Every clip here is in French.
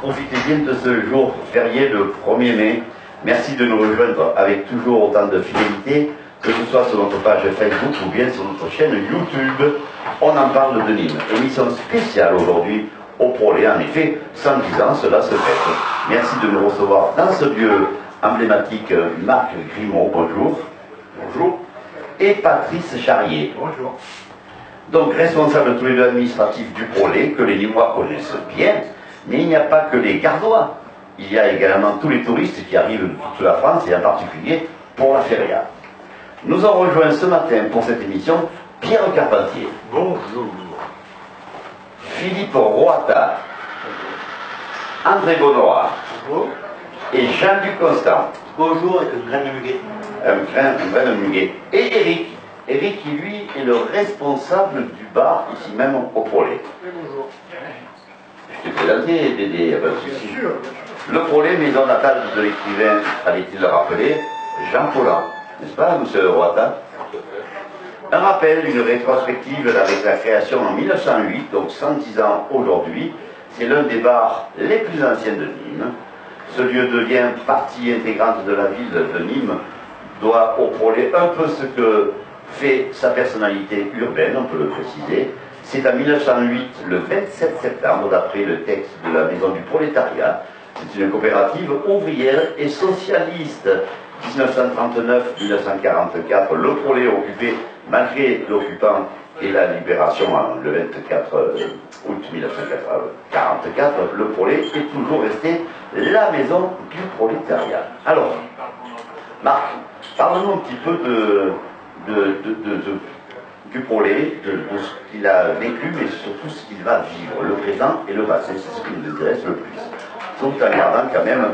Profitez bien de ce jour férié le 1er mai. Merci de nous rejoindre avec toujours autant de fidélité, que ce soit sur notre page Facebook ou bien sur notre chaîne YouTube. On en parle de Nîmes. Émission spéciale aujourd'hui au Prolet. En effet, 110 ans, cela se fête. Merci de nous recevoir dans ce lieu emblématique. Marc Grimaud, bonjour. Bonjour. Et Patrice Charrier. Bonjour. Donc, responsables tous les deux administratifs du Prolet, que les Nîmois connaissent bien, mais il n'y a pas que les Gardois. Il y a également tous les touristes qui arrivent de toute la France, et en particulier pour la feria. Nous avons rejoint ce matin pour cette émission Pierre Carpentier. Bonjour. Philippe Roata. André Bonois. Bonjour. Et Jean Duconstant. Bonjour avec un grain de muguet. Un grain de muguet. Et Eric. Eric, qui lui est le responsable du bar, ici même au Prolet. Bonjour. Je t'ai présenté, Dédé, il n'y a pas de souci. Bien sûr. Le Prolet, maison natale de l'écrivain, allait-il le rappeler, Jean Paulhan, n'est-ce pas, monsieur Roata? Un rappel, une rétrospective avec la création en 1908, donc 110 ans aujourd'hui. C'est l'un des bars les plus anciens de Nîmes. Ce lieu devient partie intégrante de la ville de Nîmes, doit au Prolet un peu ce que fait sa personnalité urbaine, on peut le préciser. C'est en 1908, le 27 septembre, d'après le texte de la Maison du Prolétariat. C'est une coopérative ouvrière et socialiste. 1939-1944, le Prolet occupé, malgré l'occupant et la libération le 24 août 1944, le Prolet est toujours resté la maison du prolétariat. Alors, Marc, parle-nous un petit peu du Prolet, de ce qu'il a vécu, mais surtout ce qu'il va vivre, le présent et le passé, c'est ce qui nous intéresse le plus. Tout en gardant quand même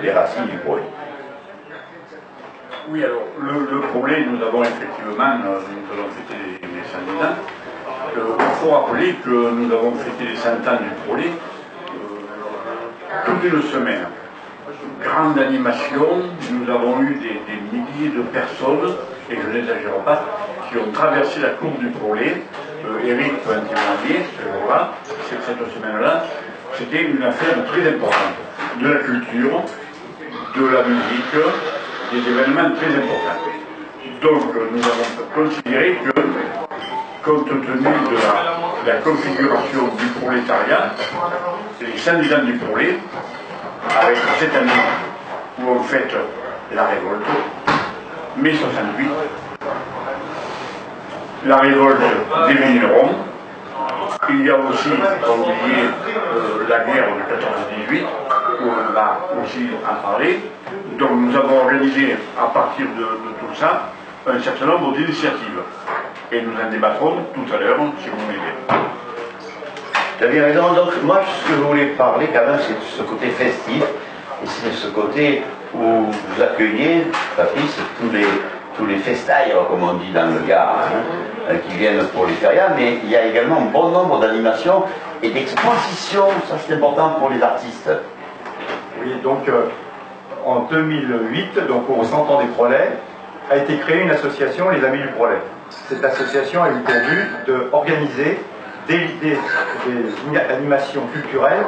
les racines du Prolet. Oui, alors, le Prolet, nous avons effectivement, nous avons fêté les 110 ans. Il faut rappeler que nous avons fêté les 100 ans du Prolet toute une semaine. Grande animation, nous avons eu des milliers de personnes, et je n'exagère pas, qui ont traversé la cour du Prolet. Eric peut en témoigner ce jour-là, cette semaine-là. C'était une affaire très importante. De la culture, de la musique, des événements très importants. Donc nous avons considéré que, compte tenu de la configuration du prolétariat, les 110 ans du Prolet, avec cette année où on fête la révolte, mai 68, la révolte des vignerons. Il y a aussi, comme oublié, la guerre de 14-18, où on va aussi en parler. Donc nous avons organisé, à partir de tout ça, un certain nombre d'initiatives. Et nous en débattrons tout à l'heure, si vous voulez. Tu as bien raison. Donc, moi, ce que je voulais parler quand même, c'est de ce côté festif. Et c'est ce côté où vous accueillez, Patrice, tous les festailleurs, comme on dit dans le Gard, qui viennent pour les férias, mais il y a également un bon nombre d'animations et d'expositions. Ça, c'est important pour les artistes. Oui, donc en 2008, donc au 100 ans des Prolets, a été créée une association, les Amis du Prolet. Cette association a eu pour but d'organiser des animations culturelles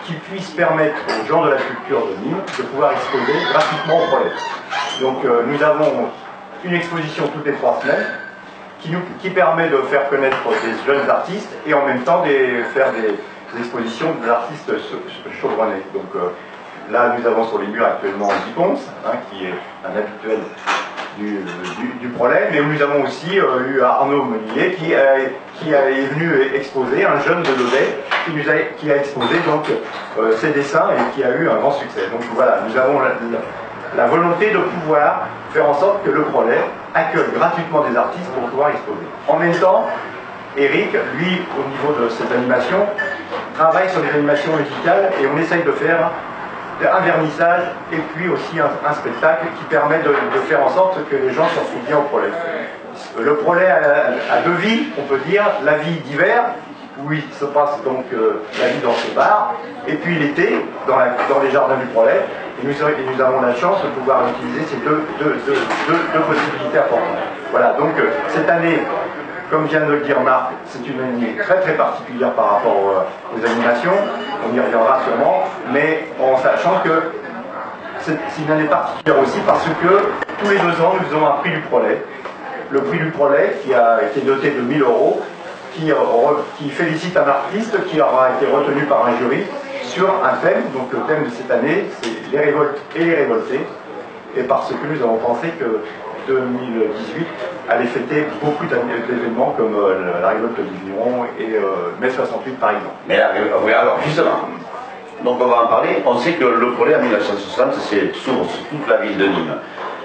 qui puissent permettre aux gens de la culture de Nîmes de pouvoir exposer gratuitement au Prolet. Donc nous avons une exposition toutes les 3 semaines qui permet de faire connaître des jeunes artistes et en même temps de faire des expositions d'artistes chevronnés. Donc là, nous avons sur les murs actuellement Guy Ponce, qui est un habituel du Prolet, mais nous avons aussi eu Arnaud Meunier qui est venu exposer, un jeune de Lodey, qui a exposé donc ses dessins et qui a eu un grand succès. Donc voilà, nous avons la volonté de pouvoir faire en sorte que le Prolet accueille gratuitement des artistes pour pouvoir exposer. En même temps, Eric, lui, au niveau de cette animation, travaille sur des animations musicales et on essaye de faire un vernissage et puis aussi un spectacle qui permet de faire en sorte que les gens se retrouvent bien au Prolet. Le Prolet a 2 vies, on peut dire, la vie d'hiver, où il se passe donc la vie dans ce bar, et puis l'été, dans les jardins du Prolet, et nous avons la chance de pouvoir utiliser ces deux possibilités importantes. Voilà, donc cette année, comme vient de le dire Marc, c'est une année très très particulière par rapport aux animations, on y reviendra sûrement, mais en sachant que c'est une année particulière aussi parce que tous les 2 ans nous faisons un prix du Prolet. Le prix du Prolet qui est doté de 1 000 €, qui félicite un artiste qui aura été retenu par un jury sur un thème. Donc le thème de cette année, c'est les révoltes et les révoltés. Et parce que nous avons pensé que 2018 allait fêter beaucoup d'événements comme la révolte du Vigneron et mai 68 par exemple. Mais oui, alors justement, donc on va en parler. On sait que le Prolet en 1960 s'ouvre sur toute la ville de Nîmes.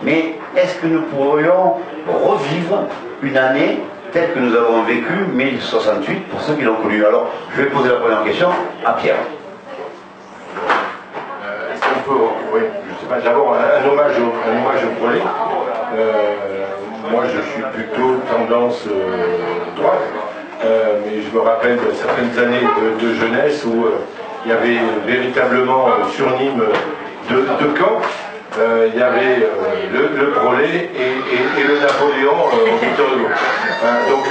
Mais est-ce que nous pourrions revivre une année telle que nous avons vécu 1068 pour ceux qui l'ont connu? Alors, je vais poser la première question à Pierre. Est-ce qu'on peut, oui, je sais pas, d'abord un hommage au Prolet. Moi, je suis plutôt tendance droite, mais je me rappelle de certaines années de jeunesse où il y avait véritablement sur Nîmes deux camps. Il y avait le Prolet et le Napoléon au Victor Hugo. Donc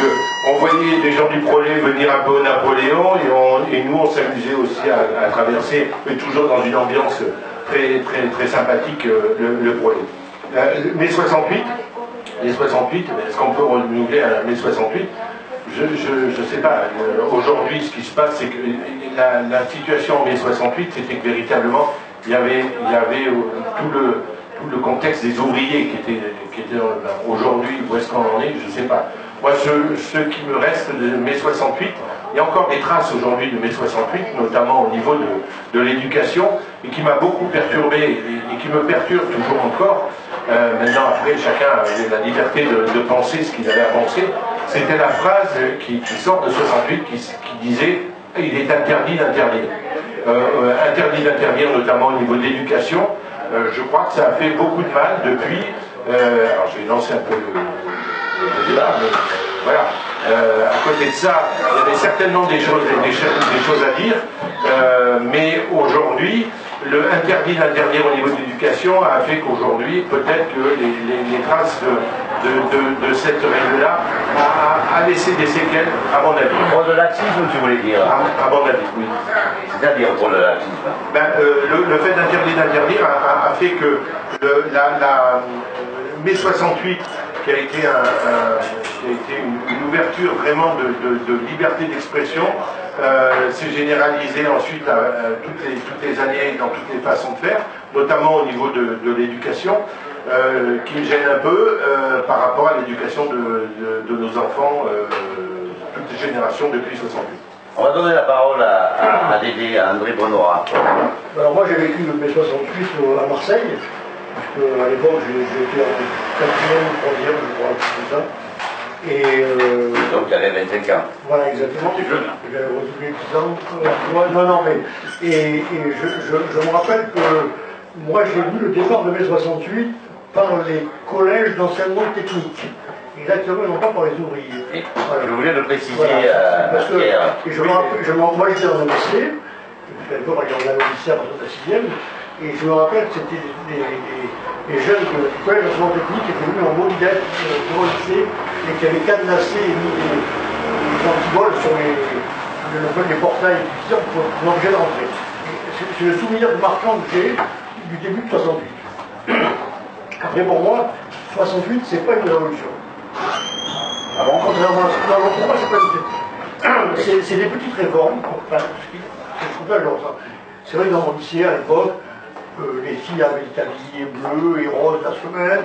on voyait des gens du Prolet venir un peu au Napoléon et nous on s'amusait aussi à traverser, mais toujours dans une ambiance très sympathique, le Prolet. Mai 68, est-ce qu'on peut renouveler un mai 68? Je ne sais pas. Aujourd'hui, ce qui se passe, c'est que la situation en mai 68, c'était que véritablement, il y avait tout le contexte des ouvriers qui étaient aujourd'hui, où est-ce qu'on en est, je ne sais pas. Moi, ce qui me reste de mai 68, il y a encore des traces aujourd'hui de mai 68, notamment au niveau de l'éducation, et qui m'a beaucoup perturbé, et qui me perturbe toujours encore. Maintenant, après, chacun avait la liberté de penser ce qu'il avait à penser. C'était la phrase qui sort de 68, qui disait « il est interdit d'interdire ». Interdit d'interdire, notamment au niveau de l'éducation. Je crois que ça a fait beaucoup de mal depuis. Alors je vais lancer un peu le débat, mais voilà. À côté de ça, il y avait certainement des choses à dire, mais aujourd'hui, le interdit d'interdire au niveau de l'éducation a fait qu'aujourd'hui, peut-être que les traces de cette règle-là a laissé des séquelles, à mon avis. Pour le laxisme, tu voulais dire? À mon avis, oui. C'est-à-dire pour le laxisme? Le fait d'interdire a fait que mai 68, qui a été une ouverture vraiment de liberté d'expression, s'est généralisé ensuite à toutes les années dans toutes les façons de faire, notamment au niveau de l'éducation, qui me gêne un peu par rapport à l'éducation de nos enfants, toutes les générations depuis 68. On va donner la parole à Dédé, à André Bonora. Alors moi j'ai vécu le mai 68 à Marseille, parce qu'à l'époque j'étais en 4e ou 3e, je crois, tout ça. Et donc tu avais 25 ans. Voilà, exactement. C'est jeune. J'avais retrouvé 10 ans. Non, mais. Et je me rappelle que moi j'ai vu le départ de mai 68 par les collèges d'enseignement technique. Exactement, non pas par les ouvriers. Voilà. Je voulais le préciser parce que, Pierre. moi j'étais dans un lycée, parce qu'à l'époque on avait un lycée à partir de la 6e, et je me rappelle que c'était les jeunes du collège d'enseignement technique qui étaient venus en mobilette devant le lycée et qui avaient cadenassé et mis des antivols sur les portails pour l'objet d'entrée. C'est le souvenir marquant que j'ai du début de 68. Après pour moi, 68 c'est pas une révolution. Ah bon? Contrairement à ce pour moi, c'est pas une... C'est des petites réformes. Enfin, c'est vrai que dans mon lycée à l'époque, les filles avaient des tabliers bleus et roses la semaine,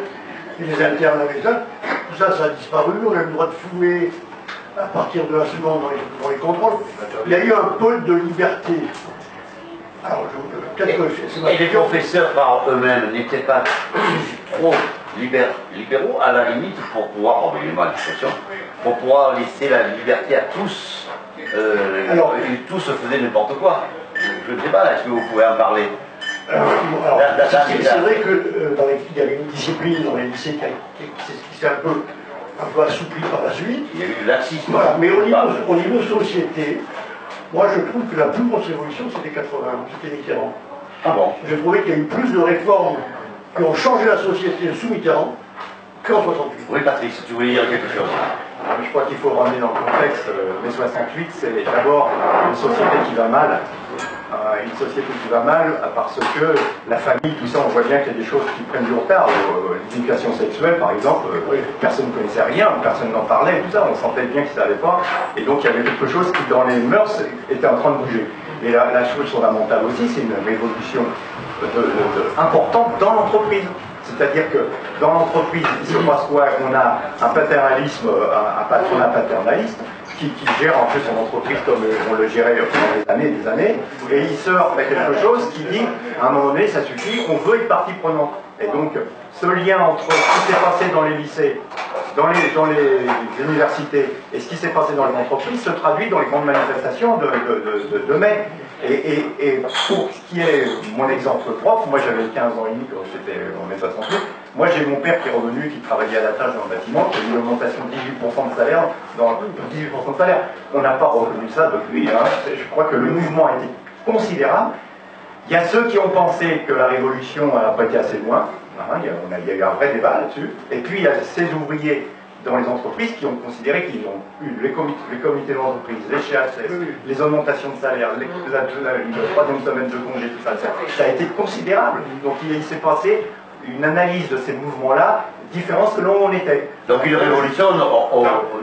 et les internes avaient ça. Tout ça, ça a disparu. On a le droit de fumer à partir de la seconde dans les contrôles. Il y a eu un peu de liberté. Alors, peut-être que c'est ma... Et les professeurs par eux-mêmes n'étaient pas trop libéraux, à la limite, pour pouvoir, pardonnez-moi l'expression, pour pouvoir laisser la liberté à tous. Alors, tous se faisaient n'importe quoi. Je ne sais pas, est-ce que vous pouvez en parler? C'est vrai que il y avait une discipline dans les lycées qui s'est un peu assouplie par la suite. Il y a eu du laxisme. Voilà, mais au niveau société, moi je trouve que la plus grosse révolution c'était 80, c'était Mitterrand. Ah bon? Je trouvais qu'il y a eu plus de réformes qui ont changé la société sous Mitterrand qu'en 68. Oui, Patrick, si tu voulais dire quelque chose. Je crois qu'il faut ramener dans le contexte, mai 68, c'est d'abord une société qui va mal. Une société qui va mal parce que la famille, tout ça, on voit bien qu'il y a des choses qui prennent du retard. L'éducation sexuelle, par exemple, personne ne connaissait rien, personne n'en parlait, tout ça, on sentait bien que ça n'allait pas. Et donc il y avait quelque chose qui, dans les mœurs, était en train de bouger. Et la chose fondamentale aussi, c'est une révolution importante dans l'entreprise. C'est-à-dire que dans l'entreprise, il se passe quoi? On a un paternalisme, un patronat paternaliste qui gère en plus son entreprise comme on le gérait pendant des années, et il sort avec quelque chose qui dit, à un moment donné, ça suffit, on veut une partie prenante. Et donc, ce lien entre ce qui s'est passé dans les lycées, dans les universités, et ce qui s'est passé dans les entreprises se traduit dans les grandes manifestations de mai. Et pour ce qui est mon exemple prof, moi j'avais 15 ans et demi quand j'étais en mai 68, moi j'ai mon père qui est revenu, qui travaillait à la tâche dans le bâtiment, qui a eu une augmentation de 18% de salaire, On n'a pas reconnu ça depuis, hein. Je crois que le mouvement a été considérable. Il y a ceux qui ont pensé que la révolution n'a pas été assez loin, hein. Il y a eu un vrai débat là-dessus, et puis il y a ces ouvriers dans les entreprises qui ont considéré qu'ils ont eu les comités d'entreprise, les CHSS, les augmentations de salaire, la troisième semaine de congé, tout ça, ça a été considérable. Donc il s'est passé une analyse de ces mouvements-là différente selon où on était. Donc une révolution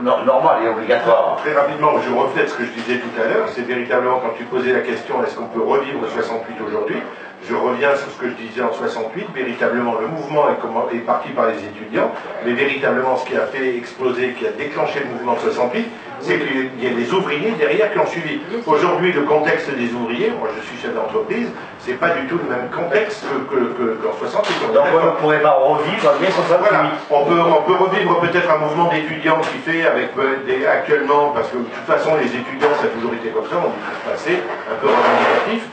normale et obligatoire. Très rapidement, je reflète ce que je disais tout à l'heure, c'est véritablement quand tu posais la question, est-ce qu'on peut revivre 68 aujourd'hui? Je reviens sur ce que je disais en 68, véritablement le mouvement est parti par les étudiants, mais véritablement ce qui a fait exploser, qui a déclenché le mouvement de 68, c'est qu'il y a des ouvriers derrière qui ont suivi. Aujourd'hui, le contexte des ouvriers, moi je suis chef d'entreprise, c'est pas du tout le même contexte qu'en 68. Donc on ne pourrait pas revivre mai 68. Voilà. On peut revivre peut-être un mouvement d'étudiants qui fait avec actuellement, parce que de toute façon les étudiants ça a toujours été comme ça, on dit tout passé, un peu revendicatif,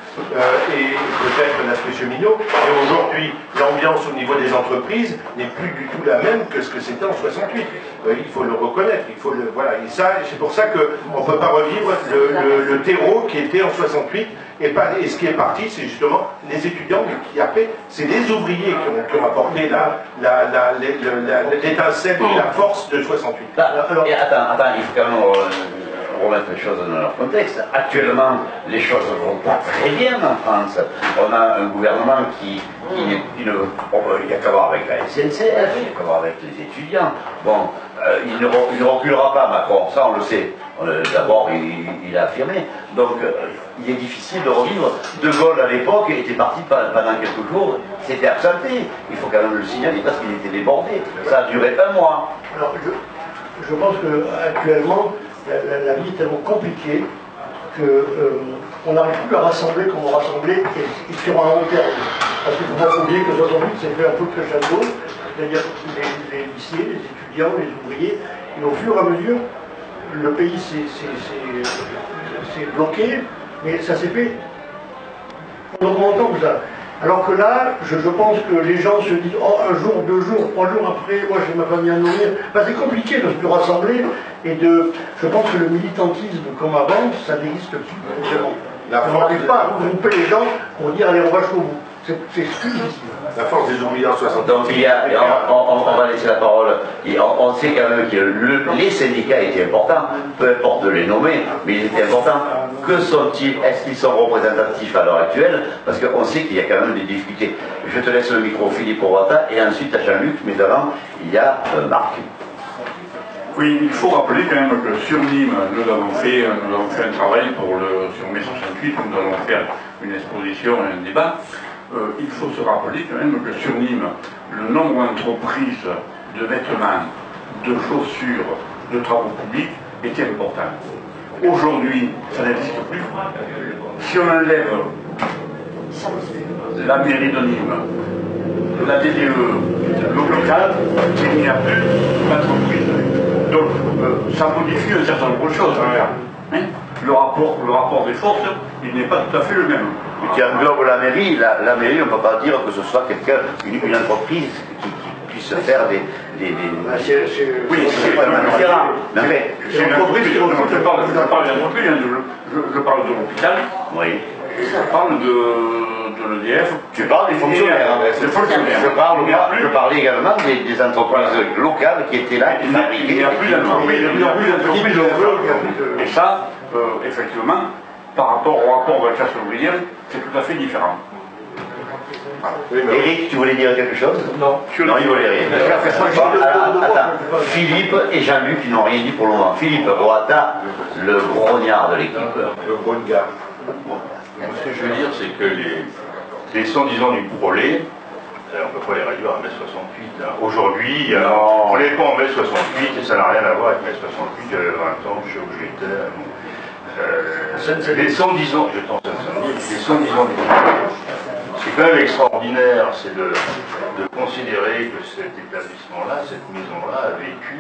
et peut-être l'aspect cheminot, et aujourd'hui l'ambiance au niveau des entreprises n'est plus du tout la même que ce que c'était en 68. Il faut le reconnaître, voilà, et ça, c'est pour ça qu'on ne peut pas revivre le terreau qui était en 68, et ce qui est parti, c'est justement les étudiants, mais qui après, c'est les ouvriers qui ont apporté l'étincelle et la force de 68. Alors, et attends, il faut quand même remettre les choses dans leur contexte. Actuellement, les choses ne vont pas très bien en France. On a un gouvernement qui il n'y a qu'à voir avec la SNCF, il n'y a qu'à voir avec les étudiants. Bon, il ne reculera pas, Macron, ça on le sait. D'abord, il a affirmé. Donc, il est difficile de revivre. De Gaulle, à l'époque, était parti pendant quelques jours, s'était absenté. Il faut quand même le signaler parce qu'il était débordé. Ça a duré un mois. Alors, je pense qu'actuellement, la vie est tellement compliquée qu'on n'arrive plus à rassembler comme on rassemblait et sur un long terme. Parce qu'il ne faut pas oublier que 68, c'est fait un peu crescendo, c'est-à-dire les lycées, les étudiants, les ouvriers, et au fur et à mesure, le pays s'est bloqué, mais ça s'est fait en augmentant tout ça. Alors que là, je pense que les gens se disent, oh, un jour, 2 jours, 3 jours après, moi j'ai ma famille à nourrir. Ben, c'est compliqué de se rassembler et je pense que le militantisme comme avant, ça n'existe plus. On n'arrive pas à regrouper les gens pour dire, allez, on va jusqu'au bout. C'est plus difficile. La force des ouvriers en 60 ans. Donc on va laisser la parole. Et on sait quand même que les syndicats étaient importants, peu importe de les nommer, mais ils étaient importants. Que sont-ils? Est-ce qu'ils sont représentatifs à l'heure actuelle? Parce qu'on sait qu'il y a quand même des difficultés. Je te laisse le micro, Philippe Orata, et ensuite à Jean-Luc, mais avant, il y a Marc. Oui, il faut rappeler quand même que sur Nîmes, nous avons fait un travail sur mai 68, nous avons fait une exposition et un débat. Il faut se rappeler quand même que sur Nîmes, le nombre d'entreprises de vêtements, de chaussures, de travaux publics était important. Aujourd'hui, ça n'existe plus. Si on enlève la mairie de Nîmes, la DDE, l'hôpital, il n'y a plus d'entreprise. Donc, ça modifie un certain nombre de choses. Hein. Le rapport des forces, il n'est pas tout à fait le même. Qui englobe la mairie, la mairie, on ne peut pas dire que ce soit une entreprise qui puisse faire des... Oui, c'est pas différent. C'est une entreprise, je parle d'entreprise, je parle de l'hôpital, oui. je parle de de l'EDF. Tu parles des fonctionnaires. Des fonctionnaires. Je parlais également des entreprises locales qui étaient là, qui fabriquaient. Il n'y a plus d'entreprises. Et ça, effectivement, par rapport au rapport de la classe ouvrière, c'est tout à fait différent. Eric, tu voulais dire quelque chose? Non. Non, il voulait rien. Attends, Philippe et Jean-Luc qui n'ont rien dit pour le moment. Philippe Roata, le grognard de l'équipe. Le grognard. Ce que je veux dire, c'est que les 110 ans du prolet, on ne peut pas les réduire à mai 68. Hein. Aujourd'hui, on n'est pas en mai 68 et ça n'a rien à voir avec mai 68. J'avais 20 ans, je sais où j'étais. Les 110 ans, j'étais en Seine-Saint-Denis, les 110 ans du prolet, c'est quand même extraordinaire, c'est de considérer que cet établissement-là, cette maison-là, a vécu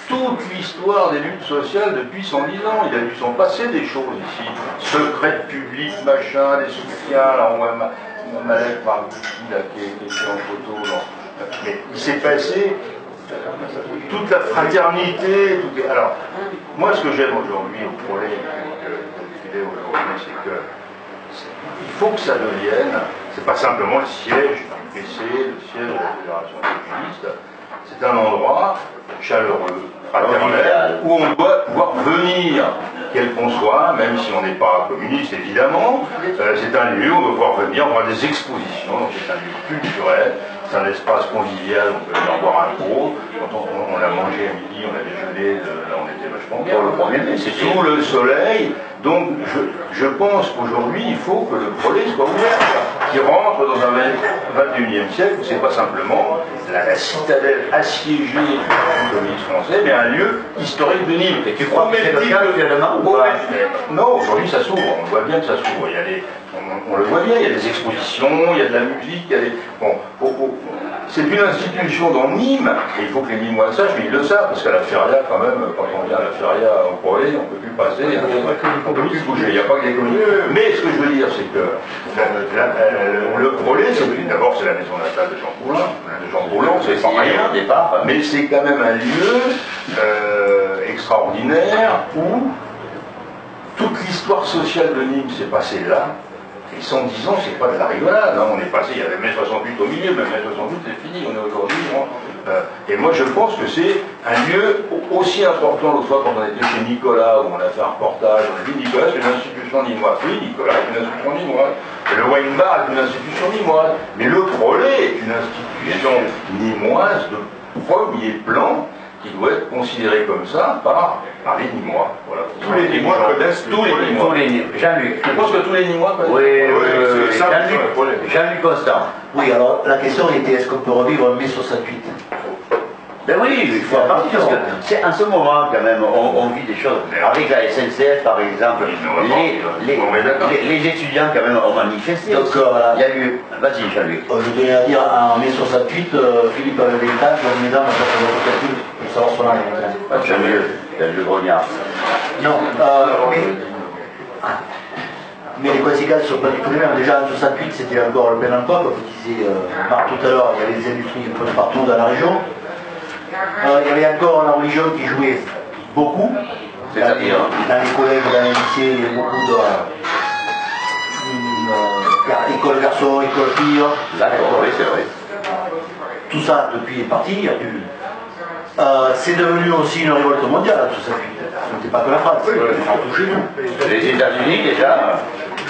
toute l'histoire des luttes sociales depuis 110 ans. Il a dû s'en passer des choses ici. Secret public, machin, des soutiens, là on voit Malek Margouti là, qui est en photo. Là. Mais il s'est passé toute la fraternité. Alors, moi ce que j'aime aujourd'hui au prolet, qu'il est aujourd'hui, c'est que il faut que ça devienne, c'est pas simplement le siège du PC, le siège de la Fédération communiste, c'est un endroit chaleureux, fraternel, où on doit pouvoir venir, quel qu'on soit, même si on n'est pas communiste évidemment, c'est un lieu où on doit pouvoir venir voir des expositions, donc c'est un lieu culturel, c'est un espace convivial, on peut venir boire un pot, quand on a mangé à midi, on a déjeuné, là on était vachement bien. Pour le premier mai, c'est sous le soleil, donc je pense qu'aujourd'hui il faut que le prolet soit ouvert, qu'il rentre dans un 21e siècle où c'est pas simplement la citadelle assiégée du communisme français, mais un lieu historique de Nîmes. Et tu crois que c'est le cas finalement ou pas? Non, aujourd'hui ça s'ouvre, on voit bien que ça s'ouvre. Il y a on le voit bien, il y a des expositions, il y a de la musique, il y a des... Bon, c'est une institution dans Nîmes, et il faut que les Nîmois le sachent, mais ils le savent, parce qu'à la feria, quand même, quand on vient à la feria au prolet, on ne peut plus passer, on ne peut plus se bouger, il n'y a pas que des communistes. Mais ce que je veux dire, c'est que le prolet, d'abord c'est la maison natale de Jean Paulhan. Jean Paulhan, c'est pas rien au départ, mais c'est quand même un lieu extraordinaire où toute l'histoire sociale de Nîmes s'est passée là. Et 110 ans, c'est pas de la rigolade. Hein. On est passé, il y avait mai 68 au milieu, mais mai 68 c'est fini, on est aujourd'hui. Et moi je pense que c'est un lieu aussi important. L'autre fois quand on était chez Nicolas, où on a fait un reportage, on a dit Nicolas c'est une institution nîmoise. Oui, Nicolas est une institution nîmoise. Le wine bar est une institution nîmoise. Mais le prolet est une institution nîmoise de premier plan qui doit être considéré comme ça par les Nîmois. Voilà. Tous les Nîmois connaissent tous les Nîmois. Jean-Luc. Je pense que tous les Nîmois connaissent. Oui, Jean-Luc Constant. Oui, alors la question était est-ce qu'on peut revivre mai 68? Ben oui, il faut en parler parce que c'est en ce moment quand même, on vit des choses. Avec la SNCF par exemple, les étudiants quand même ont manifesté. Donc voilà. Il y a eu. Vas-y Jean-Luc. Je tenais à dire en mai 68, Philippe avait des tâches, donc mesdames, on va faire votre calcul pour savoir son âge. Jean-Luc, le grognard. Non, mais les conséquences ne sont pas du tout les mêmes. Déjà en 68, c'était encore le plein emploi, comme disait Marc tout à l'heure, il y avait des industries un peu partout dans la région. Il y avait encore la religion qui jouait beaucoup. C'est-à-dire dans les collèges, dans les lycées, il y a beaucoup de école garçon, école fille. D'accord, oui, c'est vrai. Tout ça depuis est parti, il y a eu. C'est devenu aussi une révolte mondiale, tout ça. Ce n'était pas que la France, chez nous. Les États-Unis déjà.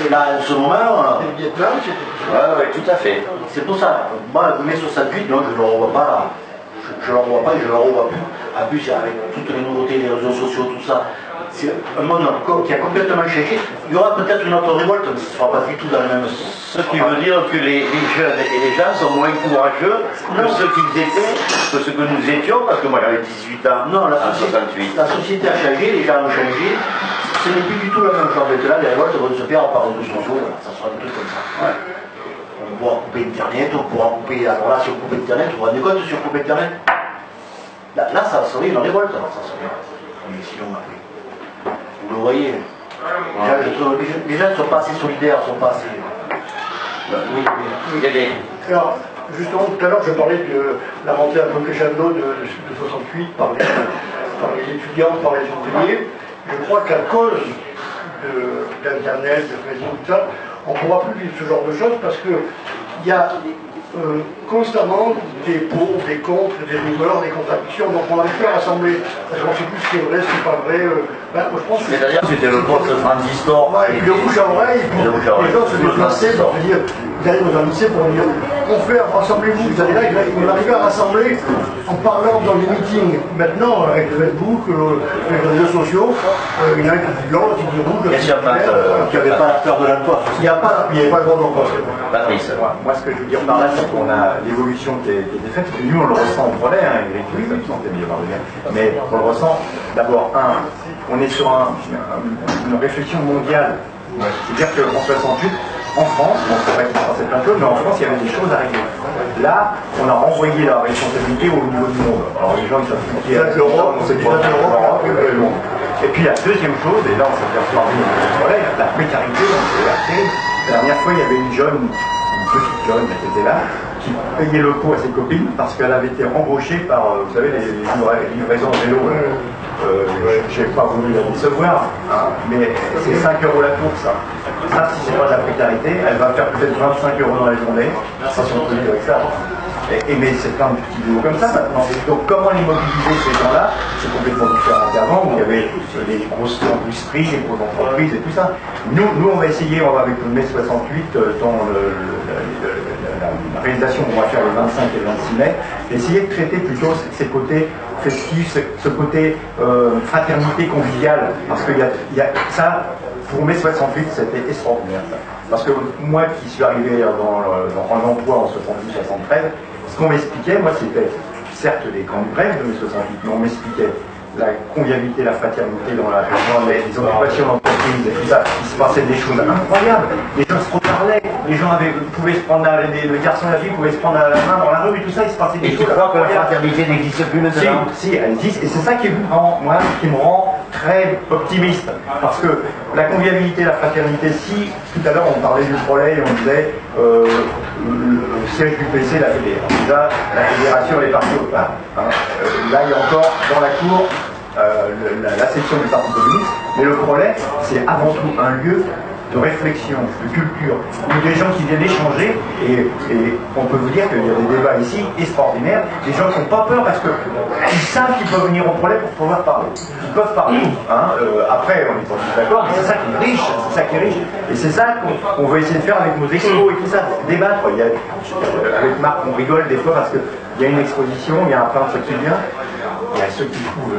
Et là, en ce moment. Le Vietnam, c'était. Oui, tout à fait. C'est pour ça. Moi, mai 68, non, je ne le revois pas. Je ne le revois pas et je ne le revois plus. En plus, avec toutes les nouveautés, les réseaux sociaux, tout ça, c'est un monde qui a complètement changé. Il y aura peut-être une autre révolte, mais ce ne sera pas du tout dans le même sens. Ce qui veut dire que les jeunes et les gens sont moins courageux que ce qu'ils étaient, que ce que nous étions, parce que moi j'avais 18 ans Non, en 68. La société a changé, les gens ont changé. Ce n'est plus du tout la même chose. Maintenant, les révoltes vont se faire par réseaux sociaux, ça sera des trucs comme ça. Ouais. On pourra couper Internet, on pourra couper. Alors là, si on coupe Internet, vous vous rendez compte si on coupe Internet? Là, ça serait une révolte, ça serait. Mais sinon, après. Vous le voyez. Les gens ne sont pas assez solidaires, ne sont pas assez. Oui. Alors, justement, tout à l'heure, je parlais de la montée un peu crescendo de 68 par les étudiants, par les ouvriers. Je crois qu'à cause d'Internet, de Facebook, tout ça, on ne pourra plus vivre ce genre de choses parce qu'il y a constamment des pour, des contre, des rumeurs, des contradictions. Donc on n'arrive plus à rassembler. Parce qu'on ne sait plus ce qui est vrai, ce qui n'est pas vrai. Je pense que Mais d'ailleurs, c'était le poste transistor. et puis le bouche à oreille, les gens se déplaçaient pour dire, vous allez dans un lycée pour dire, rassemblez-vous, vous allez là, on arrivait à rassembler en parlant dans les meetings. Maintenant, avec le Facebook, les réseaux sociaux, il y en a qui dit blanc, qui dit rouge, il n'y avait pas la peur de l'emploi. il n'y avait pas de grande emploi. Patrice. Moi, ce que je veux dire par là, c'est qu'on a l'évolution qui a été faite, parce que nous, on le ressent au relais, hein, Eric, mais on le ressent d'abord, on est sur une réflexion mondiale. C'est-à-dire qu'en 68, en France, bon, c'est vrai qu'il se passait plein de choses, mais en France, il y avait des choses à régler. Là, on a renvoyé la responsabilité au niveau du monde. Alors les gens, ils savent plus qui est l'Europe, on sait pas l'Europe, et puis la deuxième chose, et là on s'est perçu la précarité, la dernière fois, il y avait une petite jeune qui était là, qui payait le pot à ses copines parce qu'elle avait été embauchée par, vous savez, les livraisons de vélo. J'ai pas voulu la décevoir, mais c'est 5 € la course. Ça, si c'est pas de la précarité, elle va faire peut-être 25 € dans la journée, si on peut dire avec ça. Mais c'est plein de petits boulots comme ça maintenant. Donc comment les mobiliser ces gens-là, c'est complètement différent qu'avant, où il y avait les grosses industries, les grosses entreprises et tout ça. Nous on va essayer, avec le mai 68, dans la réalisation qu'on va faire le 25 et le 26 mai, essayer de traiter plutôt ces côtés festifs, ce côté fraternité conviviale, parce qu'il y a ça, pour mai 68, c'était extraordinaire ça. Parce que moi qui suis arrivé en emploi en 70-73, ce qu'on m'expliquait, moi c'était certes les grandes grèves de mai 68, mais on m'expliquait la convivialité, la fraternité dans les occupations d'entreprise et tout ça, il se passait des choses incroyables. Les gens se reparlaient, les gens pouvaient se prendre le garçon et la fille pouvaient se prendre la main dans la rue et tout ça, il se passait des choses incroyables. Et tu crois que la fraternité n'existe plus maintenant? Si, elle existe, et c'est ça qui me rend très optimiste, parce que la convivialité, la fraternité, si tout à l'heure on parlait du prolet et on disait le siège du PC, la fédération elle est partie au pas. Là il y a encore dans la cour la section du Parti communiste, mais le prolet c'est avant tout un lieu de réflexion, de culture, où des gens qui viennent échanger, et on peut vous dire qu'il y a des débats ici extraordinaires, des gens qui n'ont pas peur parce qu'ils savent qu'ils peuvent venir au prolet pour pouvoir parler. Ils peuvent parler. Après, on est tous d'accord, mais c'est ça qui est riche, c'est ça qui est riche. Et c'est ça qu'on veut essayer de faire avec nos expos et tout ça, débattre. Avec Marc, on rigole des fois parce qu'il y a une exposition, il y a un peintre qui vient, il y a ceux qui trouvent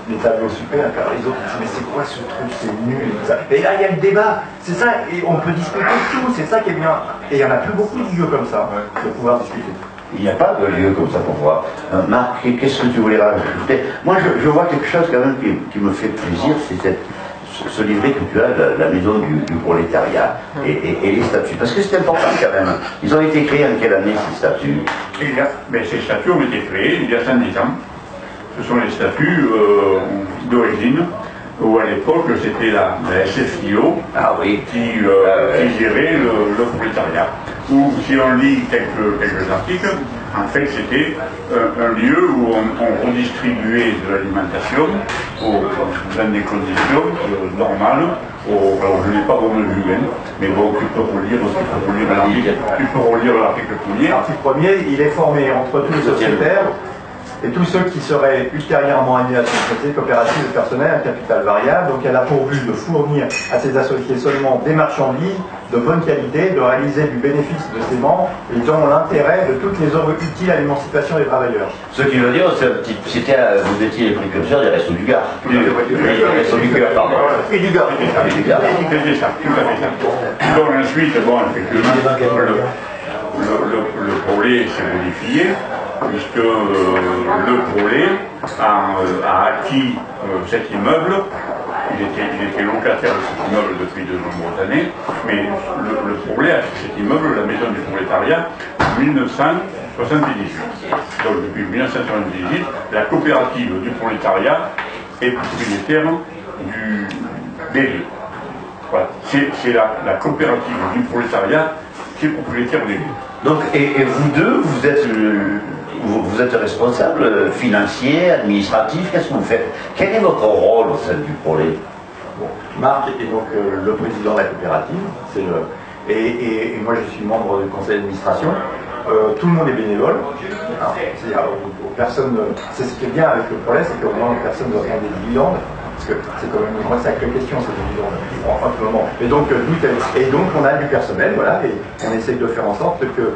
les tableaux super, les autres disent mais c'est quoi ce truc, c'est nul et tout ça. Et là il y a le débat, c'est ça, et on peut discuter tout, c'est ça qui est bien. Et il n'y en a plus beaucoup de lieux comme ça, de pouvoir discuter. Il n'y a pas de lieu comme ça pour voir. Marc, qu'est-ce que tu voulais rajouter? Moi je vois quelque chose quand même qui me fait plaisir, c'est ce livret que tu as, la maison du prolétariat et les statuts. Parce que c'est important quand même. Ils ont été créés en quelle année ces statuts? Ces statuts ont été créés il y a 110 ans. Ce sont les statuts d'origine, où à l'époque c'était la SFIO qui gérait le prolétariat. Où si on lit quelques articles, en fait c'était un lieu où on redistribuait de l'alimentation dans des conditions normales. Alors je n'ai pas vraiment lu, mais bon, tu peux relire l'article premier. L'article premier, il est formé entre tous les sociétaires et tous ceux qui seraient ultérieurement amenés à cette société coopérative de personnel à capital variable. Donc elle a pour but de fournir à ses associés seulement des marchandises de bonne qualité, de réaliser du bénéfice de ses membres et dont l'intérêt de toutes les œuvres utiles à l'émancipation des travailleurs. Ce qui veut dire, vous étiez les précurseurs des Restos du Gard. Des Restos du Cœur, pardon. Et du Gard. C'est ça, tout à fait ça. Donc ensuite, bon, effectivement, le prolet s'est modifié, puisque le prolet a acquis cet immeuble. Il était locataire de cet immeuble depuis de nombreuses années, mais le prolet a acquis cet immeuble, la maison du prolétariat, en 1978. Donc depuis 1978, la coopérative du prolétariat est propriétaire des lieux. Voilà. C'est la coopérative du prolétariat qui est propriétaire des lieux. Donc, et vous deux, vous êtes responsable financier, administratif, qu'est-ce que vous faites? Quel est votre rôle au sein du prolet? Bon, Marc est donc le président de la coopérative, et moi je suis membre du conseil d'administration. Tout le monde est bénévole. C'est-à-dire aux personnes, c'est ce qui est bien avec le projet, c'est qu'au moins personne ne doit prendre des dividendes. Parce que c'est quand même une sacrée question, c'est enfin tout le monde. Et donc, on a du personnel, voilà, et on essaye de faire en sorte que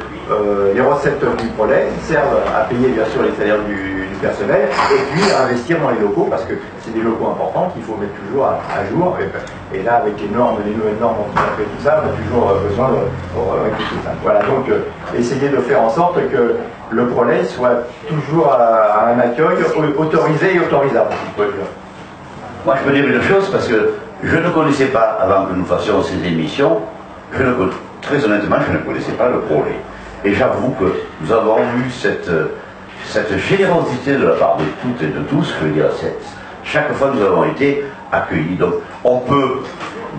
les recettes du projet servent à payer bien sûr les salaires du personnel et puis à investir dans les locaux parce que c'est des locaux importants qu'il faut mettre toujours à jour. Et là, avec les nouvelles normes dont on a fait tout ça, on a toujours besoin de tout ça. Voilà, donc essayer de faire en sorte que le projet soit toujours à un accueil autorisé et autorisable, si je peux dire. Moi, je peux dire une chose, parce que je ne connaissais pas, avant que nous fassions ces émissions, très honnêtement, je ne connaissais pas le projet. Et j'avoue que nous avons eu cette générosité de la part de toutes et de tous, je veux dire, chaque fois nous avons été accueillis. Donc, on peut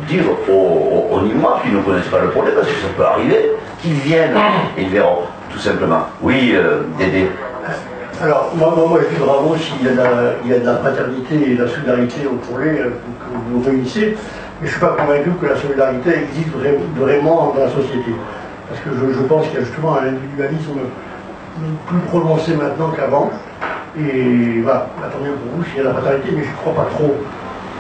dire aux Nîmois qui ne connaissent pas le projet, parce que ça peut arriver, qu'ils viennent et ils verront, tout simplement. Oui, Dédé. Alors, moi je dis bravo s'il y a de la fraternité et de la solidarité au projet que vous réunissez, mais je ne suis pas convaincu que la solidarité existe vraiment dans la société. Parce que je pense qu'il y a justement un individualisme plus prononcé maintenant qu'avant. Et voilà, attendez pour vous s'il y a de la fraternité, mais je ne crois pas trop.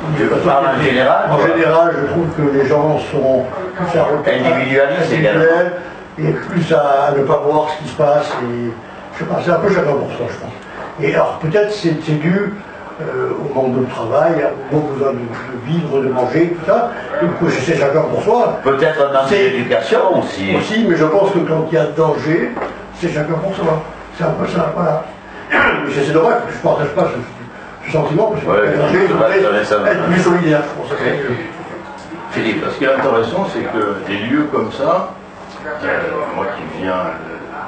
En général, je trouve que les gens sont plus à individualistes également. Et plus à ne pas voir ce qui se passe. Et, je sais pas, c'est un peu chacun pour soi, je pense. Et alors peut-être c'est dû au manque de travail, au besoin de vivre, de manger, tout ça. Donc c'est chacun pour soi. Peut-être un manque d'éducation aussi. Aussi, mais je pense que quand il y a danger, c'est chacun pour soi. C'est un peu ça, voilà. Mais c'est dommage, je ne partage pas ce sentiment, parce que le danger, il faudrait être plus solidaire. Philippe, ce qui est intéressant, c'est que des lieux comme ça, moi qui viens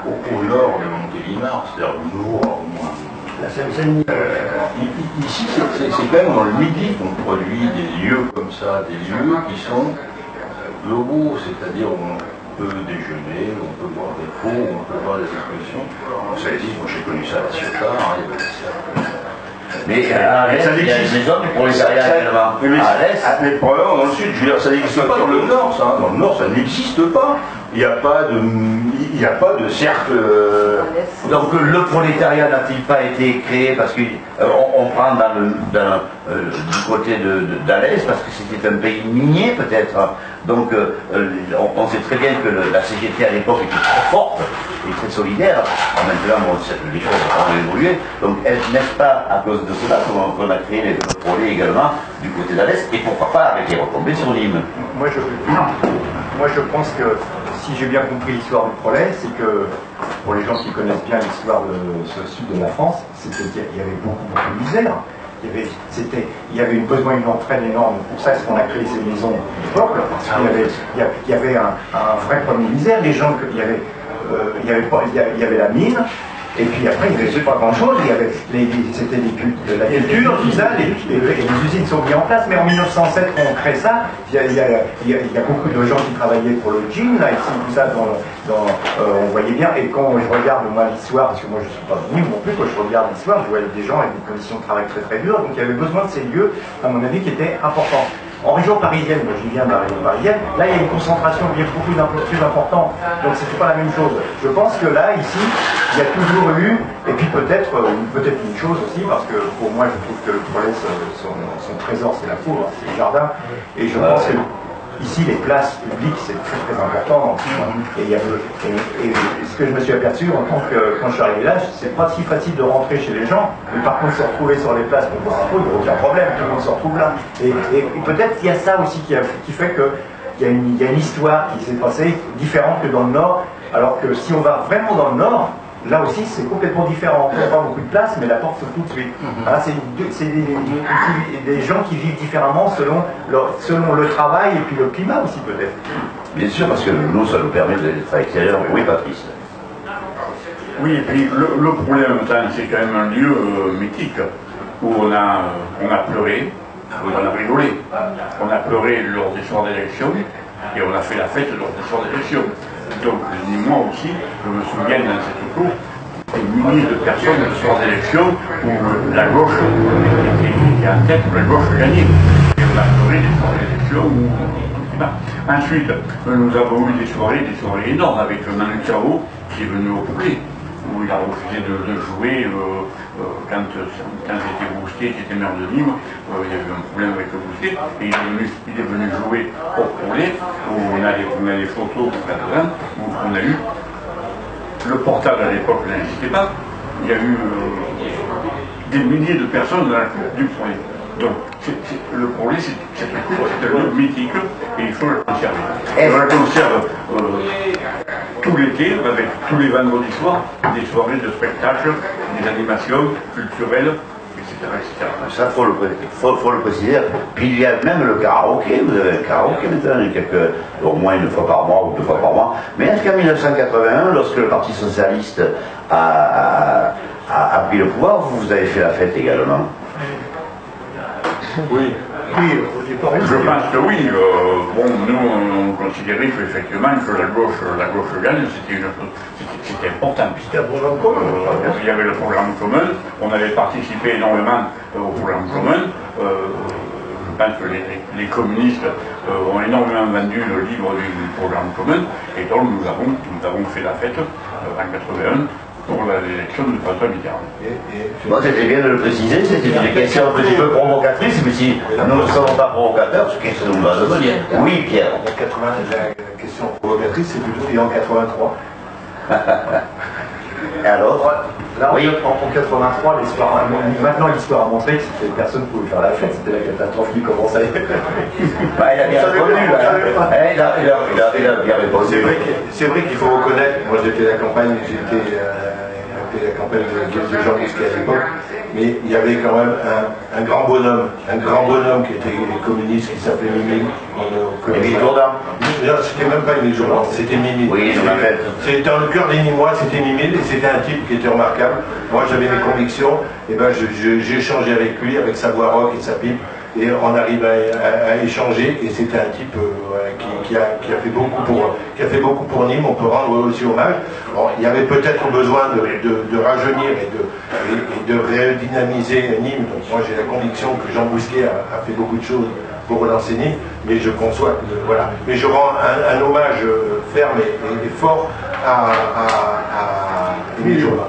au nord de Montélimar, c'est-à-dire le nord, la Seine-Saint-Denis. Ici, c'est quand même dans le Midi qu'on produit des lieux comme ça, des lieux qui sont globaux, c'est-à-dire où on peut déjeuner, où on peut boire des pots, où on peut voir des expositions. Ça existe, moi j'ai connu ça à la Ciotat, mais à l'Est, il y a des zones pour les salariés également. À l'Est, mais probablement dans le Sud, je veux dire, ça n'existe pas dans le Nord, ça. Dans le Nord, ça n'existe pas. Il n'y a pas de cercle. Donc le prolétariat n'a-t-il pas été créé parce qu'on prend du côté d'Alès parce que c'était un pays minier peut-être. Donc on sait très bien que la CGT à l'époque était très forte et très solidaire. Maintenant, les choses ont évolué. Donc n'est-ce pas à cause de cela qu'on a créé le prolet également du côté d'Alès et pourquoi pas avec les retombées sur Nîmes. Moi je pense que si j'ai bien compris l'histoire du prolet, c'est que pour les gens qui connaissent bien l'histoire de ce sud de la France, c'était qu'il y avait beaucoup de misère. Il y avait besoin d'une entraîne énorme. Pour ça, est-ce qu'on a créé ces maisons du peuple, parce qu'il y avait un vrai problème de misère. Les gens, il y avait la mine. Et puis après, il ne faisait pas grand-chose, c'était de la culture, tout ça, et les usines sont mises en place, mais en 1907, on crée ça, il y a beaucoup de gens qui travaillaient pour le gym, là, ici, tout ça, on voyait bien, et quand je regarde, moi, l'histoire, parce que moi, je ne suis pas venu non plus, quand je regarde l'histoire, je vois des gens avec des conditions de travail très très dures, donc il y avait besoin de ces lieux, à mon avis, qui étaient importants. En région parisienne, moi j'y viens de la région parisienne, là il y a une concentration bien beaucoup plus importante, donc c'était pas la même chose. Je pense que là, ici, il y a toujours eu, et puis peut-être une chose aussi, parce que pour moi je trouve que le projet, son trésor c'est la cour, c'est le jardin, et je pense que ici les places publiques c'est très très important. Et ce que je me suis aperçu quand je suis arrivé là, c'est pas si facile de rentrer chez les gens, mais par contre se retrouver sur les places pour boire un pot, il n'y a aucun problème, tout le monde se retrouve là. Et peut-être qu'il y a ça aussi qui fait qu'il y a une histoire qui s'est passée différente que dans le Nord, alors que si on va vraiment dans le Nord, là aussi c'est complètement différent. Il n'y a pas beaucoup de place, mais la porte s'ouvre tout de suite. C'est des gens qui vivent différemment selon le travail et puis le climat aussi peut-être. Bien sûr, parce que nous, ça nous permet d'être à l'extérieur. Oui, Patrice. Oui, et puis le problème, c'est quand même un lieu mythique où on a pleuré, on a rigolé. On a pleuré lors des soirs d'élection et on a fait la fête lors des soirs d'élection. Donc, moi aussi, je me souviens dans cette cour, des milliers de personnes le soir d'élection où la gauche était en tête, la gauche gagnait. Et d'instaurer des soirées d'élection ou ensuite, nous avons eu des soirées énormes avec Manu Chao qui est venu au Poulet, où il a refusé de jouer quand j'étais Bousquet, qui était maire de Nîmes, il y a eu un problème avec le Bousquet, et il est venu jouer au Poulet, où on a des photos pour 4 ans, où on a eu le portable à l'époque n'existait pas, il y a eu des milliers de personnes dans la cour du Poulet. Donc, le problème, c'est un lieu mythique et il faut le conserver. On le conserve tout l'été, avec tous les vendredis soirs, des soirées de spectacles, des animations culturelles, etc. Ça, faut le préciser. Puis il y a même le karaoké, vous avez le karaoké maintenant, au moins une fois par mois ou 2 fois par mois. Mais est-ce qu'en 1981, lorsque le Parti Socialiste a pris le pouvoir, vous avez fait la fête également? Oui. Je pense que oui. Bon, nous, on considérait qu'effectivement, que la gauche gagne, c'était important. C'était un programme commun. Il y avait le programme commun, on avait participé énormément au programme commun. Je pense que les communistes ont énormément vendu le livre du programme commun, et donc nous avons fait la fête en 81. Pour l'élection de François Mitterrand. Bon, c'était bien de le préciser, c'était une question un petit peu provocatrice, mais si nous ne sommes pas provocateurs, qu'est-ce que nous va devenir? Oui, Pierre. La question provocatrice, c'est plutôt et en 83. Et alors? Là, oui. En 83, maintenant l'histoire a montré que personne ne pouvait faire la fête, c'était la catastrophe qui commençait. Bah, il a bien répondu, il a bien répondu. C'est vrai qu'il faut reconnaître, moi j'étais à la campagne, j'étais à la campagne de Jean Bousquet à l'époque, mais il y avait quand même un grand bonhomme qui était communiste, qui s'appelait Mimi. Émile Jourdan. C'était même pas Émile Jourdan, c'était Mimi. Oui, je m'appelle. C'était dans le cœur des Nîmois, c'était Mimi, et c'était un type qui était remarquable. Moi j'avais mes convictions, et ben j'ai échangé avec lui, avec sa voix rock et sa pipe, et on arrive à échanger, et c'était un type qui a fait beaucoup pour Nîmes, on peut rendre aussi hommage. Bon, il y avait peut-être besoin de rajeunir et de redynamiser Nîmes, donc moi j'ai la conviction que Jean Bousquet a fait beaucoup de choses pour relancer Nîmes, mais je conçois, voilà. Mais je rends un hommage ferme et fort à Émile Jourdan.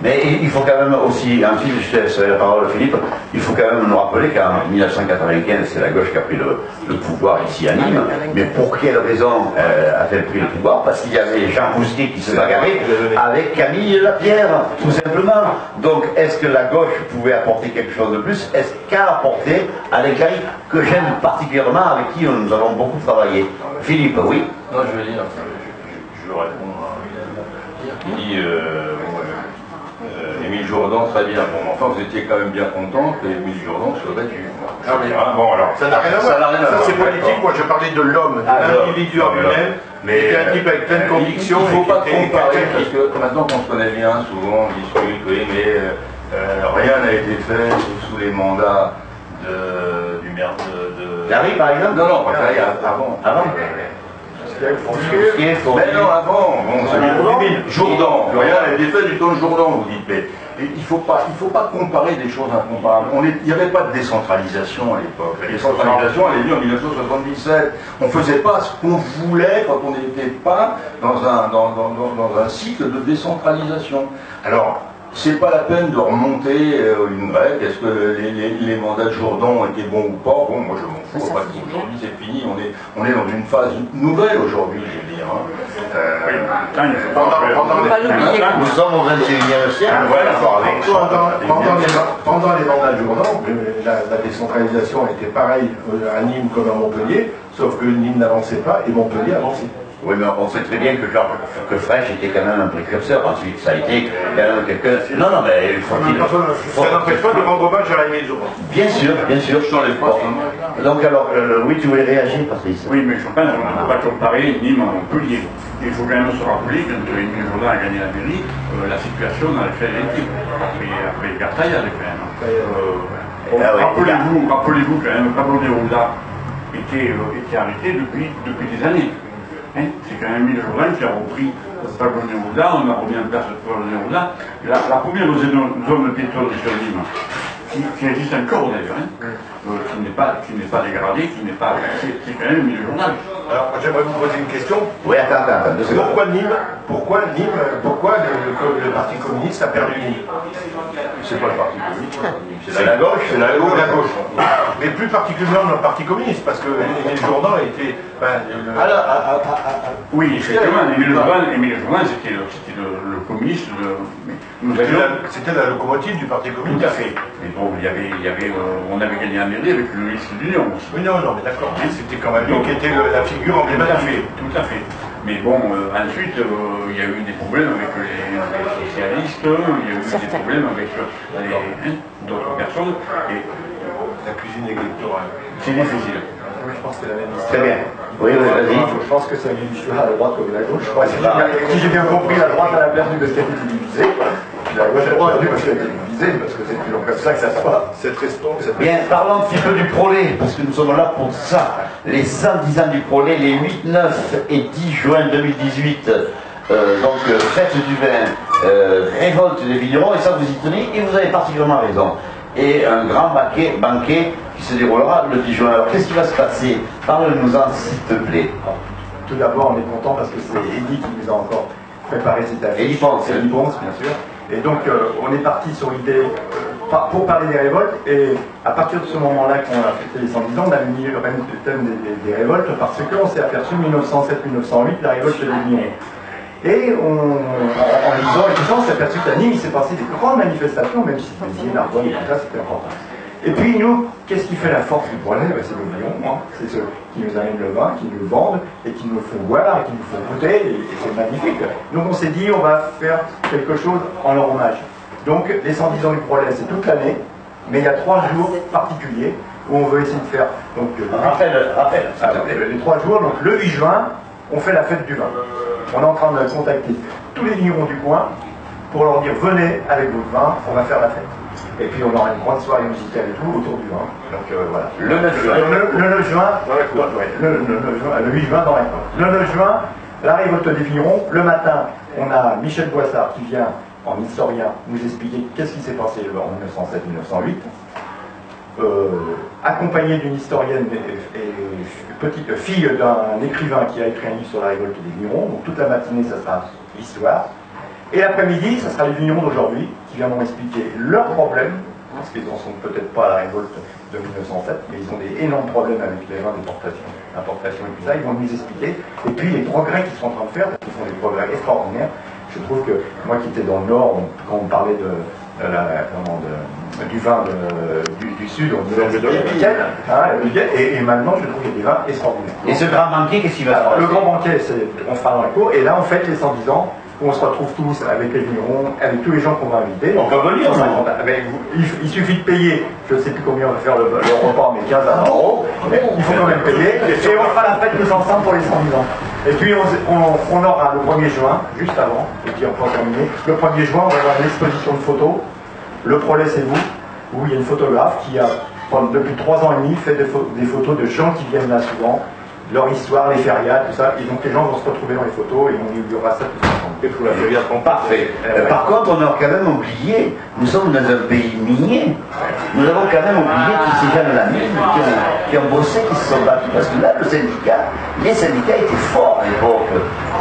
Mais il faut quand même aussi, ensuite je laisse la parole à Philippe, il faut quand même nous rappeler qu'en 1995, c'est la gauche qui a pris le pouvoir ici à Nîmes. Mais pour quelle raison a-t-elle pris le pouvoir? Parce qu'il y avait Jean Bousquet qui se bagarrait avec Camille Lapierre, tout simplement. Donc est-ce que la gauche pouvait apporter quelque chose de plus? Est-ce qu'a apporté Alain Clary, que j'aime particulièrement, avec qui nous avons beaucoup travaillé? Philippe, oui? Non, je veux dire, je réponds à qui dit Émile Jourdan, très bien. Bon, enfin, vous étiez quand même bien content que Émile Jourdan soit battu. Ah, mais bon, alors, ça n'a rien à voir. Ça, c'est politique. Moi, je parlais de l'homme, de l'individu en lui-même. Mais un type avec plein de convictions. Il ne faut pas comparer, parce que maintenant qu'on se connaît bien, souvent on discute, oui, mais rien n'a été fait sous les mandats du maire de. Clary, par exemple? Non, pas Clary, avant. Mais non, avant, Jourdan, rien n'a été fait du temps de Jourdan, vous dites, mais il ne faut pas comparer des choses incomparables. Il n'y avait pas de décentralisation à l'époque. La décentralisation, elle est venue en 1977. On ne faisait pas ce qu'on voulait quand on n'était pas dans un cycle de décentralisation. Alors, c'est pas la peine de remonter une règle. Est-ce que les mandats de Jourdan étaient bons ou pas? Bon, moi je m'en fous. Aujourd'hui c'est fini. On est dans une phase nouvelle aujourd'hui, je veux dire. Nous sommes au 21e siècle. Pendant les mandats de Jourdan, la décentralisation était pareille à Nîmes comme à Montpellier, sauf que Nîmes n'avançait pas et Montpellier avançait. Oui, mais on sait très bien que Frêche était quand même un précurseur. Ensuite, ça a été quand même quelqu'un. Non, mais il faut qu'il. Ça n'empêche pas de rendre hommage à Émile Jourdan. Bien sûr, je t'en les porte. Donc, alors, oui, tu voulais réagir, Patrice? Oui, mais je pense qu'on ne peut pas comparer Nîmes à Montpellier. Il faut quand même se rappeler, quand Émile Jourdan a gagné la mairie, la situation dans laquelle elle était. Après Bertaillade, quand même. Rappelez-vous quand même, Pablo Neruda était arrêté depuis des années. C'est quand même Émile Jourdan qui a repris Pablo Neruda, on a remis en place Pablo Neruda. La première zone de pétrole sur Nîmes, qui existe encore d'ailleurs, qui n'est pas dégradé, qui n'est pas. C'est quand même un milieu journal. Alors, j'aimerais vous poser une question. Oui, attends, 2 secondes. Pourquoi le Parti communiste a perdu Nîmes? C'est pas le Parti communiste. C'est la gauche, c'est la gauche. Mais plus particulièrement dans le Parti communiste, parce que les journaux étaient. Oui, effectivement, Émile Join, c'était le communiste. C'était la locomotive du Parti communiste. Tout à fait. Et bon, on avait gagné en mairie avec le ministre de l'Union aussi. Oui, non, mais d'accord. C'était quand même lui qui était la figure emblématique. Tout à fait. Mais bon, ensuite, il y a eu des problèmes avec les socialistes, il y a eu des problèmes avec d'autres personnes. Et la cuisine électorale. C'est difficile. Oui, je pense que c'est la même histoire. Très bien. Oui, vas-y. Je pense que c'est une histoire à la droite comme à la gauche. Si j'ai bien compris, la droite a la perdu parce qu'elle était divisée. La gauche a perdu parce qu'elle était divisée, parce que c'est toujours comme ça que ça se passe. Cette restauration. Bien, parlons un petit peu du Prolet, parce que nous sommes là pour ça. Les 110 ans du Prolet, les 8, 9 et 10 juin 2018, donc fête du vin, révolte des vignerons, et ça vous y tenez, et vous avez particulièrement raison. Et un grand banquet qui se déroulera le 10 juin. Alors qu'est-ce qui va se passer? Parle-nous-en s'il te plaît. Tout d'abord, on est content parce que c'est Eddy qui nous a encore préparé cette affiche. Eddy Ponce, bien sûr. Et donc, on est parti sur l'idée pour parler des révoltes. Et à partir de ce moment-là, quand on a fêté les 110 ans, on a mis le thème des révoltes parce qu'on s'est aperçu 1907-1908, la révolte des vignerons. Et en lisant et tout ça, on s'est aperçu qu'à Nîmes, il s'est passé des grandes manifestations, même si Béziers, Narbonne et tout ça, c'était important. Et puis nous, qu'est-ce qui fait la force du Prolet? C'est nos vignerons, c'est ceux qui nous amènent le vin, qui nous le vendent, et qui nous le font boire, et qui nous font goûter, et c'est magnifique. Donc on s'est dit, on va faire quelque chose en leur hommage. Donc les 110 ans du Prolet, c'est toute l'année, mais il y a 3 jours particuliers où on veut essayer de faire. Donc, les 3 jours, donc le 8 juin, on fait la fête du vin. On est en train de contacter tous les vignerons du coin pour leur dire venez avec votre vin, on va faire la fête. Et puis on aura une grande soirée musicale et tout autour du vin. Donc voilà. Le 9 juin. Le 9 juin, le 8 juin dans la cour. Le 9 juin, la révolte des vignerons. Le matin, on a Michel Boissard qui vient en historien nous expliquer qu'est-ce qui s'est passé en 1907-1908. Accompagné d'une historienne et petite fille d'un écrivain qui a écrit un livre sur la révolte des vignerons. Donc toute la matinée, ça sera l'histoire. Et l'après-midi, ça sera les vignerons d'aujourd'hui qui viendront expliquer leurs problèmes, parce qu'ils n'en sont peut-être pas à la révolte de 1907, mais ils ont des énormes problèmes avec les vins d'importation et tout ça. Ils vont nous expliquer. Et puis les progrès qu'ils sont en train de faire, parce qu'ils font des progrès extraordinaires. Je trouve que moi qui étais dans le Nord, quand on parlait du vin du Sud, on disait et maintenant je trouve qu'il y a des vins extraordinaires. Et ce grand banquet, qu'est-ce qu'il va se passer? Le grand banquet, on sera dans la cour, et là on fête les 110 ans, où on se retrouve tous avec les vignerons, avec tous les gens qu'on va inviter. On peut venir, il suffit de payer, je ne sais plus combien on va faire le repas, mais 15 à 20 €, mais il faut quand même payer, et on fera la fête tous ensemble pour les 110 ans. Et puis on aura le 1er juin, juste avant, et puis on va terminer, le 1er juin, on va avoir une exposition de photos, le Prolet c'est vous, où il y a une photographe qui a, depuis 3 ans et demi, fait des photos de gens qui viennent là souvent, leur histoire, les fériades, tout ça, et donc les gens vont se retrouver dans les photos et on y aura ça tous ensemble. Et pour la fériade, parfait. Par contre, on a quand même oublié, nous sommes dans un pays minier, nous avons quand même oublié tous ces gens de la mine qui ont bossé, qui se sont battus, parce que là, les syndicats étaient forts à l'époque,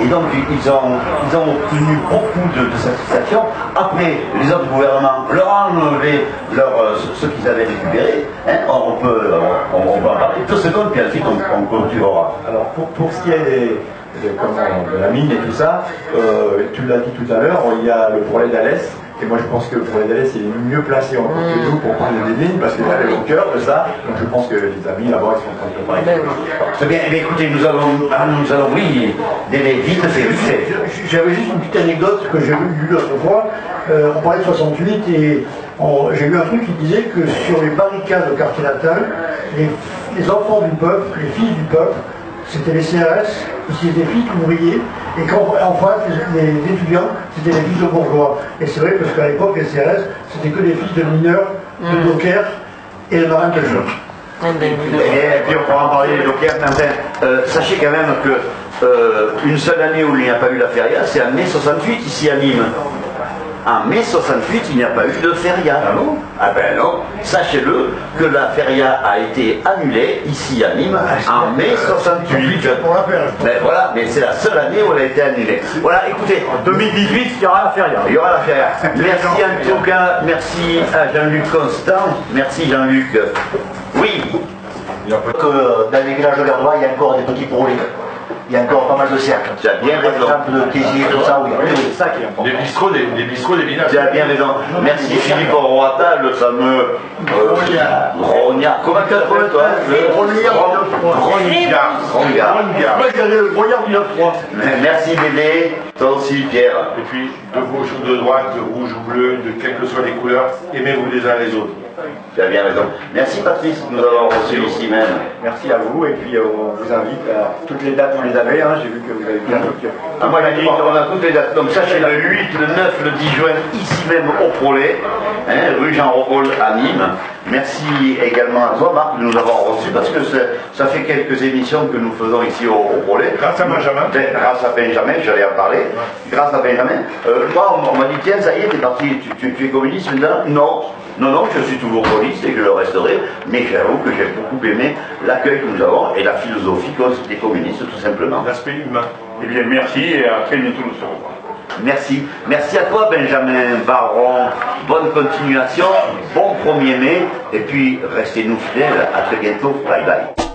et donc ils ont obtenu beaucoup de satisfaction. Après, les autres gouvernements leur ont enlevé ce qu'ils avaient récupéré, on va en parler 2 secondes, puis ensuite on clôturera. Alors pour ce qui est de la mine et tout ça, tu l'as dit tout à l'heure, il y a le Prolet d'Alès, et moi je pense que le Prolet d'Alès est mieux placé encore que nous pour parler des mines, parce qu'il est au cœur de ça, donc je pense que les amis là-bas ils sont en train de parler. Très bien, mais écoutez, nous allons oui, vite fait. J'avais juste une petite anecdote que j'ai lue l'autre fois, on parlait de 68 et j'ai lu un truc qui disait que sur les barricades au quartier latin, les enfants du peuple, les filles du peuple, c'était les CRS, c'était des filles qui ouvriers, et qu'en face, les étudiants, c'était les filles de bourgeois. Et c'est vrai parce qu'à l'époque, les CRS, c'était que des filles de mineurs, de dockers et de marins pêcheurs. Et puis on pourra en parler des dockers, mais sachez quand même que une seule année où il n'y a pas eu la feria, c'est en mai 68 ici à Nîmes. en mai 68, il n'y a pas eu de feria. Ah bon? Ah ben non. Sachez-le que la feria a été annulée ici à Nîmes en mai 68. Pour la faire. Mais voilà, mais c'est la seule année où elle a été annulée. Voilà, écoutez, En 2018, il y aura la feria. il y aura la feria. Merci en tout cas, merci à Jean-Luc Constant. Merci Jean-Luc. Oui. Que dans les villages de Gardois, il y a encore des petits problèmes. Il y a encore pas mal de cercles. Tu as bien Par raison. exemple, de Tézier, tout ça, oui. C'est ça qui est important. Les bistrots des villages. Tu as bien raison. Merci Philippe Roata, le fameux Rognard. Comment tu l'appelles toi? Rognard. Moi, je dirais le broyard du 9-3. Merci Dédé, toi aussi Pierre. Et puis, de gauche ou de droite, de rouge ou bleu, de quelles que soient les couleurs, aimez-vous les uns les autres. Tu as bien raison. Merci Patrice de nous avoir reçus ici même. Merci à vous et puis on vous invite à toutes les dates, vous les avez, hein, j'ai vu que vous avez bien tout. Ah, moi j'ai dit on a toutes les dates. Donc sachez le 8, le 9, le 10 juin, ici même au Prolet, hein, rue Jean Ropaul à Nîmes. Merci également à toi Marc de nous avoir reçus parce que ça fait quelques émissions que nous faisons ici au Prolet. Grâce à Benjamin. Grâce à Benjamin, j'allais en parler. Grâce à Benjamin. Moi on m'a dit tiens ça y est, t'es parti, tu es communiste maintenant? Non, je suis toujours communiste et je le resterai, mais j'avoue que j'ai beaucoup aimé l'accueil que nous avons et la philosophie des communistes tout simplement. L'aspect humain. Eh bien, merci et à très bientôt nous serons. Merci. Merci à toi Benjamin Baron. Bonne continuation, bon 1er mai et puis restez-nous fidèles. À très bientôt. Bye bye.